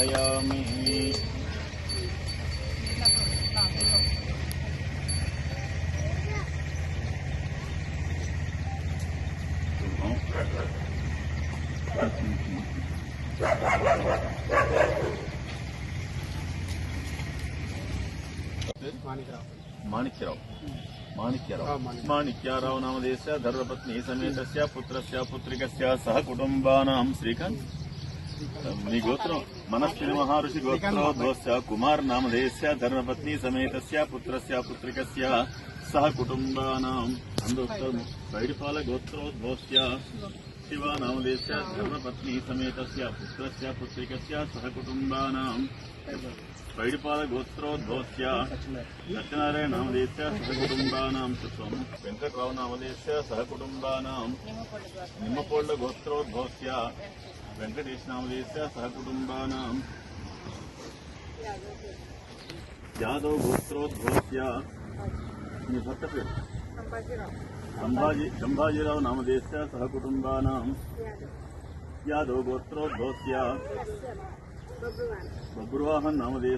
समर्पयामि। माणिक्यराव नामधेयस्य धर्मपत्नी समेतस्य पुत्रस्य पुत्रिकस्य सह कुटुंबानां श्रीकांत మీ గోత్రం మనస్విని మహర్షి గోత్రోద్భవస్య కుమార్ నామధేయస్య ధర్మపత్ని సమేతస్య పుత్రస్య పుత్రికస్య సహ కుటుంబానాం అందోక్తం వైడిపాల గోత్రోద్భవస్య శివ నామధేయస్య ధర్మపత్ని సమేతస్య పుత్రస్య పుత్రికస్య సహ కుటుంబానాం వైడిపాల గోత్రోద్భవస్య సత్యనారాయణ నామధేయస్య సహ కుటుంబానాం సుత్వం వెంకటరావు నామధేయస్య సహ కుటుంబానాం నిమ్మపోళ్ల గోత్రోద్భవస్య వెంకటేశ నామధేయస్య సహ కుటుంబానాం యాదవ్ గోత్రోద్భవస్య మీ భర్త పేరు సంభాజీరావు నామధేయస్య సహ కుటుంబానాం యాదవ్ గోత్రోద్భవస్య బబ్రువాహన్ నామధేయ